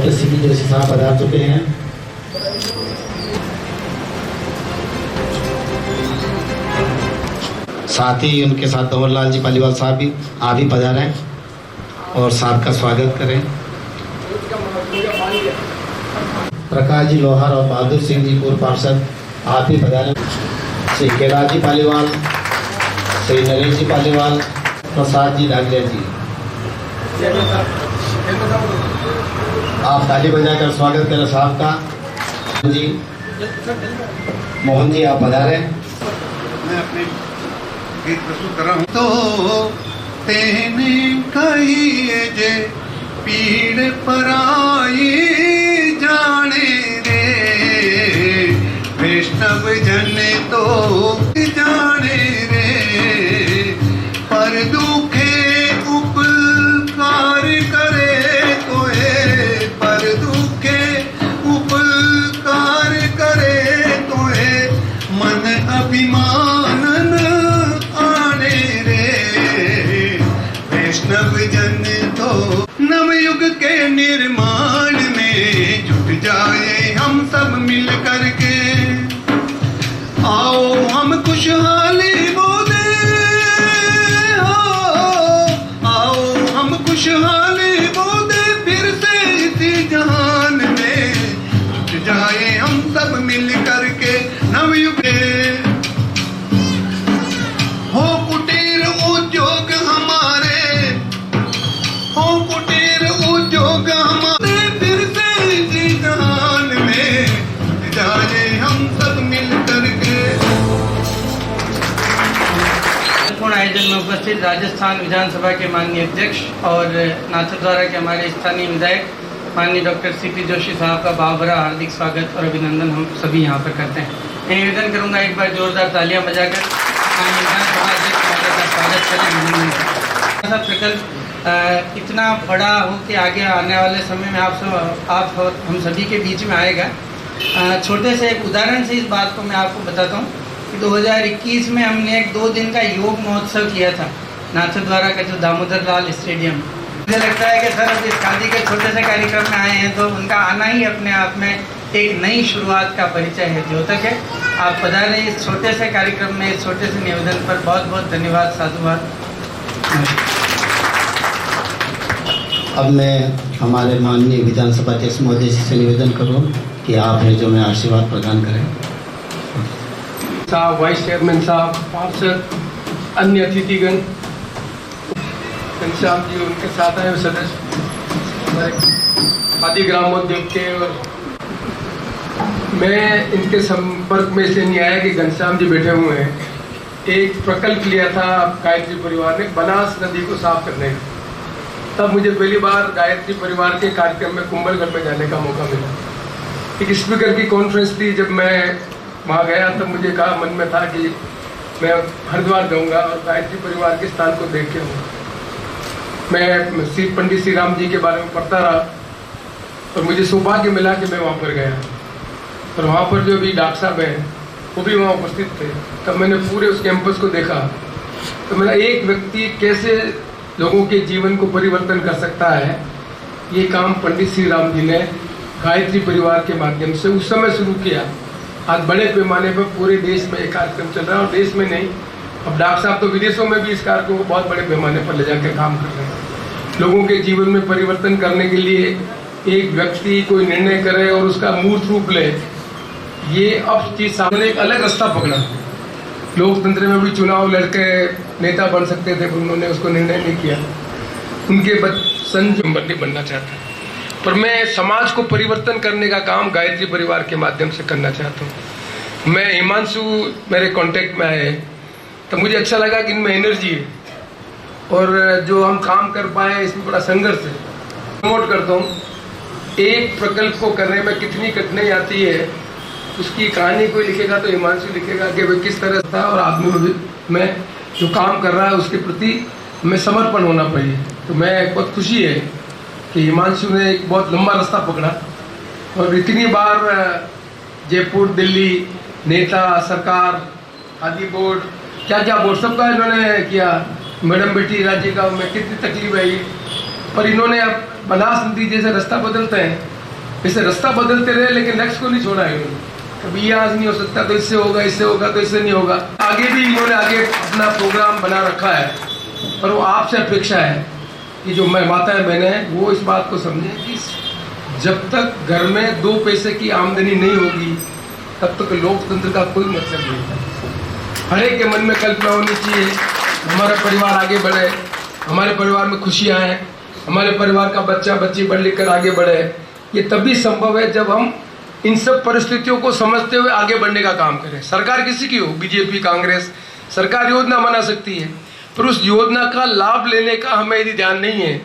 Doctor CP Joshi साहब पधार चुके हैं। साथ ही उनके साथ धवललाल जी पालीवाल साहब भी आप ही पधारे और साहब का स्वागत करें। प्रकाश जी लोहार और बहादुर सिंह जी पूर्व पार्षद आप ही पधारे। श्री कैलाश जी पालीवाल, श्री नरेश जी पालीवाल, प्रसाद जी डागलिया जी, आप ताली बजाकर स्वागत करें साहब का। जी मोहन जी आप पधारे। मैं अपने गीत प्रस्तुत कर रहा हूँ। तो तेने कही जे पीड़ पराई जाने रे, वैष्णव जन तो जाने रे, पर दुखे उपकार करे तोहे, पर दुखे उपकार करे तोहे, मन अभिमानन आने रे, वैष्णव जन तो नवयुग के निर्माण में जुट जाए हम सब मिल करके, आओ हम खुशहाली बोले, आओ हम खुशहाली बोले, फिर से इसी जहान में जुट जाए हम सब मिल करके। नवयुग हो कुटीर उद्योग हमारे, हो कुटीर उद्योग हमारे, फिर से इसी जहान में जुट जाए हम सब मिल करके। पूर्ण आयोजन में उपस्थित राजस्थान विधानसभा के माननीय अध्यक्ष और नाथद्वारा के हमारे स्थानीय विधायक माननीय डॉक्टर सीपी जोशी साहब का भावभरा हार्दिक स्वागत और अभिनंदन हम सभी यहाँ पर करते हैं। मैं निवेदन करूँगा एक बार जोरदार तालियां बजाकर माननीय विधानसभा अध्यक्ष महोदय का स्वागत करें, अभिनंदन करें। ऐसा प्रकल्प इतना बड़ा हो कि आगे आने वाले समय में आप हम सभी के बीच में आएगा। छोटे से एक उदाहरण से इस बात को मैं आपको बताता हूँ कि 2021 में हमने एक 2 दिन का योग महोत्सव किया था नाथद्वारा का जो दामोदर लाल स्टेडियम। मुझे लगता है कि सर अब इस खादी के छोटे से कार्यक्रम में आए हैं तो उनका आना ही अपने आप में एक नई शुरुआत का परिचय है। द्योतक है, आप पधारे इस छोटे से कार्यक्रम में, इस छोटे से निवेदन पर बहुत बहुत धन्यवाद, साधुवाद। अब मैं हमारे माननीय विधानसभा अध्यक्ष महोदय जी से निवेदन करूँ कि आप हैं जो मैं आशीर्वाद प्रदान करें। साहब, वाइस चेयरमैन साहब, पार्षद, अन्य अतिथिगण, घनश्याम जी उनके साथ आए सदस्य, खादी ग्रामोद्योग के, और मैं इनके संपर्क में इसलिए नहीं आया कि घनश्याम जी बैठे हुए हैं। एक प्रकल्प लिया था गायत्री परिवार ने बनास नदी को साफ करने का, तब मुझे पहली बार गायत्री परिवार के कार्यक्रम में कुंभलगढ़ में जाने का मौका मिला। एक स्पीकर की कॉन्फ्रेंस थी, जब मैं वहाँ गया तब मुझे कहा, मन में था कि मैं हरिद्वार जाऊँगा और गायत्री परिवार के स्थान को देख के आऊँगा। मैं पंडित श्री राम जी के बारे में पढ़ता रहा और मुझे सौभाग्य मिला कि मैं वहाँ पर गया और वहाँ पर जो भी डॉक्टर साहब हैं वो भी वहाँ उपस्थित थे। तब मैंने पूरे उस कैंपस को देखा तो मेरा एक व्यक्ति कैसे लोगों के जीवन को परिवर्तन कर सकता है, ये काम पंडित श्री राम जी ने गायत्री परिवार के माध्यम से उस समय शुरू किया। आज बड़े पैमाने पर पूरे देश में एक कार्यक्रम चल रहा है और देश में नहीं, अब डॉक्टर साहब तो विदेशों में भी इस कार्यक्रम को बहुत बड़े पैमाने पर ले जाकर काम कर रहे हैं। लोगों के जीवन में परिवर्तन करने के लिए एक व्यक्ति कोई निर्णय करे और उसका मूर्त रूप ले, ये अब चीज सामने एक अलग रास्ता पकड़ा। लोकतंत्र में भी चुनाव लड़के नेता बन सकते थे, उन्होंने उसको निर्णय नहीं किया। उनके संजम नहीं बनना चाहते, पर मैं समाज को परिवर्तन करने का काम गायत्री परिवार के माध्यम से करना चाहता हूँ। मैं हिमांशु मेरे कांटेक्ट में आए तो मुझे अच्छा लगा कि इनमें एनर्जी है और जो हम काम कर पाए इसमें बड़ा संघर्ष है। प्रमोट करता हूँ, एक प्रकल्प को करने में कितनी कठिनाई आती है उसकी कहानी कोई लिखेगा तो हिमांशु लिखेगा कि भाई किस तरह था और आदमी में जो काम कर रहा है उसके प्रति हमें समर्पण होना चाहिए। तो मैं बहुत खुशी है कि हिमांशु ने एक बहुत लंबा रास्ता पकड़ा और इतनी बार जयपुर, दिल्ली, नेता, सरकार, खादी बोर्ड, क्या क्या बोर्ड सबका इन्होंने किया। मैडम बेटी राज्य का में कितनी तकलीफ आई, पर इन्होंने अब बनास नदी जैसे रास्ता बदलते हैं जैसे रास्ता बदलते रहे लेकिन लक्ष्य को नहीं छोड़ा है इन्होंने। कभी ये आज नहीं हो सकता तो इससे होगा, इससे होगा तो इससे नहीं होगा। आगे भी इन्होंने आगे अपना प्रोग्राम बना रखा है, पर वो आपसे अपेक्षा है कि जो मैं माताएं बहनें हैं वो इस बात को समझें कि जब तक घर में 2 पैसे की आमदनी नहीं होगी तब तक लोकतंत्र का कोई मतलब नहीं है। हर एक के मन में कल्पना होनी चाहिए हमारा परिवार आगे बढ़े, हमारे परिवार में खुशियाँ आएँ, हमारे परिवार का बच्चा बच्ची पढ़ लिख कर आगे बढ़े। ये तभी संभव है जब हम इन सब परिस्थितियों को समझते हुए आगे बढ़ने का काम करें। सरकार किसी की हो, बीजेपी कांग्रेस, सरकार योजना बना सकती है, पर उस योजना का लाभ लेने का हमें यदि ध्यान नहीं है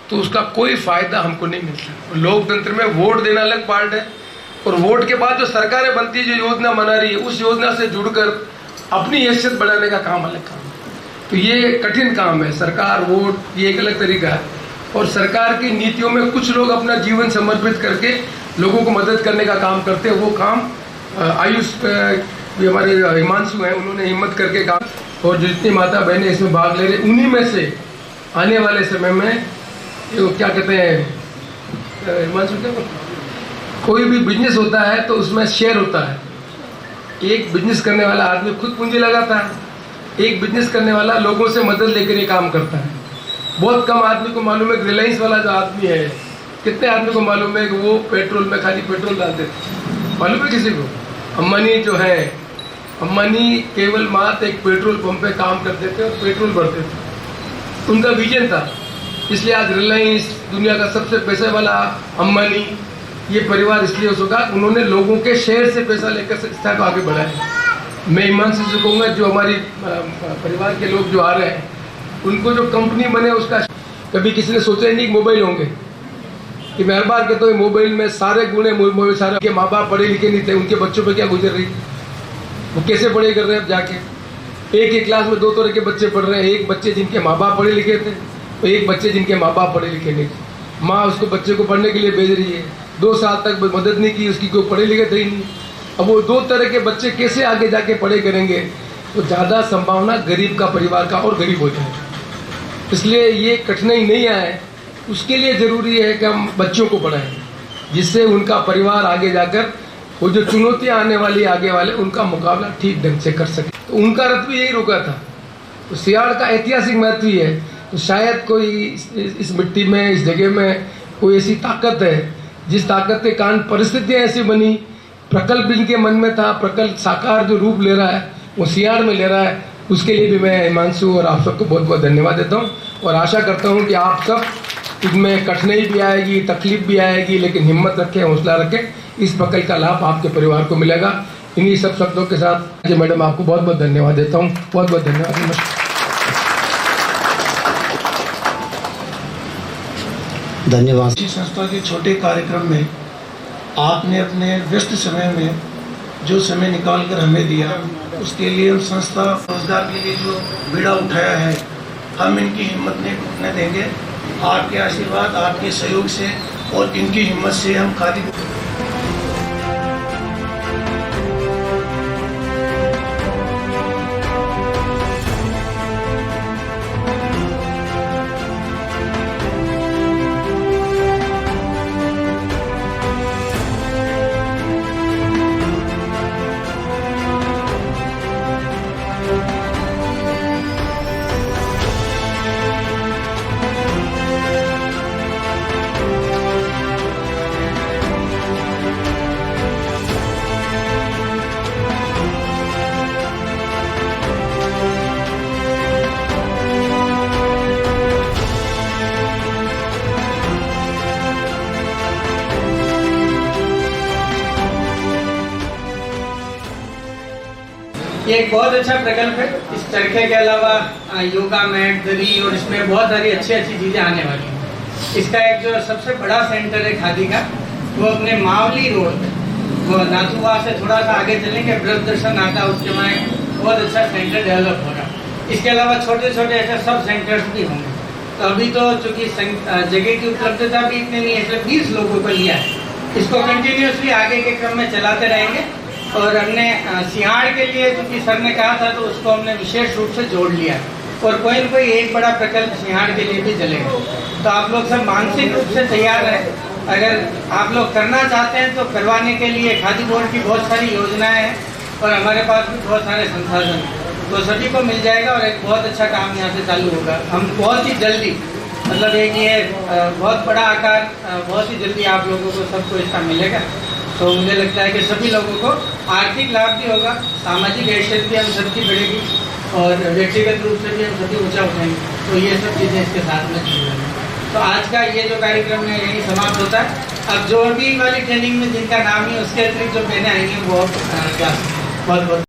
तो उसका कोई फायदा हमको नहीं मिलता। लोकतंत्र में वोट देना अलग पार्ट है, और वोट के बाद जो सरकारें बनती है, जो योजना बना रही है, उस योजना से जुड़कर अपनी हैसियत बढ़ाने का काम अलग काम है। तो ये कठिन काम है। सरकार वोट ये एक अलग तरीका है, और सरकार की नीतियों में कुछ लोग अपना जीवन समर्पित करके लोगों को मदद करने का काम करते हैं। वो काम आयुष भी हमारे हिमांशु हैं, उन्होंने हिम्मत करके काम, और जो जितनी माता बहनें इसमें भाग ले रहे उन्हीं में से आने वाले समय में जो क्या कहते हैं हिमांशु, क्या कोई भी बिजनेस होता है तो उसमें शेयर होता है। एक बिजनेस करने वाला आदमी खुद पूंजी लगाता है, एक बिजनेस करने वाला लोगों से मदद लेकर ये काम करता है। बहुत कम आदमी को मालूम है कि रिलायंस वाला जो आदमी है, कितने आदमी को मालूम है कि वो पेट्रोल में खाली पेट्रोल डालते थे? मालूम है किसी को? अंबानी जो है, अंबानी केवल मात्र एक पेट्रोल पंप पे काम करते थे और पेट्रोल भरते थे। उनका विजन था, इसलिए आज रिलायंस दुनिया का सबसे पैसे वाला अंबानी ये परिवार इसलिए हो सका, उन्होंने लोगों के शेयर से पैसा लेकर संस्था को आगे बढ़ाया। मैं ईमानदारी से कहूँगा जो हमारी परिवार के लोग जो आ रहे हैं उनको जो कंपनी बने उसका कभी किसी ने सोचा ही नहीं मोबाइल होंगे, कि मैं हर बार कहता हूँ मोबाइल में सारे गुण है। मोबाइल सारे के माँ बाप पढ़े लिखे नहीं थे, उनके बच्चों पे क्या गुजर रही, वो कैसे पढ़ाई कर रहे हैं अब जाके। एक क्लास में 2 तरह के बच्चे पढ़ रहे हैं, एक बच्चे जिनके माँ बाप पढ़े लिखे थे और एक बच्चे जिनके माँ बाप पढ़े लिखे नहीं थे। माँ उसको बच्चे को पढ़ने के लिए भेज रही है, 2 साल तक मदद नहीं की उसकी, कोई पढ़े लिखे थे ही नहीं। अब वो 2 तरह के बच्चे कैसे आगे जाके पढ़े करेंगे, तो ज़्यादा संभावना गरीब का परिवार का और गरीब हो जाए। इसलिए ये कठिनाई नहीं आए, उसके लिए ज़रूरी है कि हम बच्चों को पढ़ाएं, जिससे उनका परिवार आगे जाकर वो जो चुनौतियां आने वाली आगे वाले उनका मुकाबला ठीक ढंग से कर सके। तो उनका रथ भी यही रुका था। तो सियाड़ का ऐतिहासिक महत्व है, तो शायद कोई इस मिट्टी में, इस जगह में कोई ऐसी ताकत है जिस ताकत के कारण परिस्थितियाँ ऐसी बनी, प्रकल्प इनके मन में था, प्रकल्प साकार जो रूप ले रहा है वो सियाड़ में ले रहा है। उसके लिए भी मैं हिमांशु और आप सबको बहुत बहुत धन्यवाद देता हूँ, और आशा करता हूँ कि आप सब इसमें कठिनाई भी आएगी, तकलीफ भी आएगी, लेकिन हिम्मत रखें, हौसला रखें, इस प्रकल्प का लाभ आपके परिवार को मिलेगा। इन्हीं सब शब्दों के साथ मैडम आपको बहुत बहुत धन्यवाद देता हूँ। बहुत बहुत धन्यवाद। धन्यवाद। इस संस्था के छोटे कार्यक्रम में आपने अपने व्यस्त समय में जो समय निकाल कर हमें दिया, उसके लिए हम संस्था रोजगार के लिए जो बीड़ा उठाया है, हम इनकी हिम्मत नहीं टूटने देंगे। आपके आशीर्वाद, आपके सहयोग से और इनकी हिम्मत से हम खादी ये एक बहुत अच्छा प्रकल्प है। इस चरखे के अलावा योगा मैट, दरी और इसमें बहुत सारी अच्छी अच्छी चीज़ें आने वाली हैं। इसका एक जो सबसे बड़ा सेंटर है खादी का, वो अपने मावली रोड, वो नाथुवा से थोड़ा सा आगे चलेंगे, ब्रज दर्शन आता है, उसके में बहुत अच्छा सेंटर डेवलप होगा। इसके अलावा छोटे छोटे ऐसे सब सेंटर्स भी होंगे। तो अभी तो चूँकि जगह की उपलब्धता भी इतनी नहीं है, इसलिए 20 लोगों को लिया है। इसको कंटिन्यूसली आगे के क्रम में चलाते रहेंगे। और हमने सियाड़ के लिए, क्योंकि सर ने कहा था, तो उसको हमने विशेष रूप से जोड़ लिया, और कोई न कोई एक बड़ा प्रकल्प सियाड़ के लिए भी चलेगा। तो आप लोग सब मानसिक रूप से तैयार रहें, अगर आप लोग करना चाहते हैं तो करवाने के लिए खादी बोर्ड की बहुत सारी योजनाएं हैं और हमारे पास भी बहुत सारे संसाधन हैं, तो सभी को मिल जाएगा और एक बहुत अच्छा काम यहाँ से चालू होगा। हम बहुत ही जल्दी, मतलब एक ये बहुत बड़ा आकार, बहुत ही जल्दी आप लोगों को सबको इसका मिलेगा। तो मुझे लगता है कि सभी लोगों को आर्थिक लाभ भी होगा, सामाजिक हैसियत भी हम सबकी बढ़ेगी और व्यक्तिगत रूप से भी हम सभी ऊँचा उठेंगे। तो ये सब चीज़ें इसके साथ में चल रही हैं। तो आज का ये जो कार्यक्रम है यही समाप्त होता है। अब जो अभी वाली ट्रेनिंग में जिनका नाम है उसके अतिरिक्त जो बहनें आएंगी वो बहुत बहुत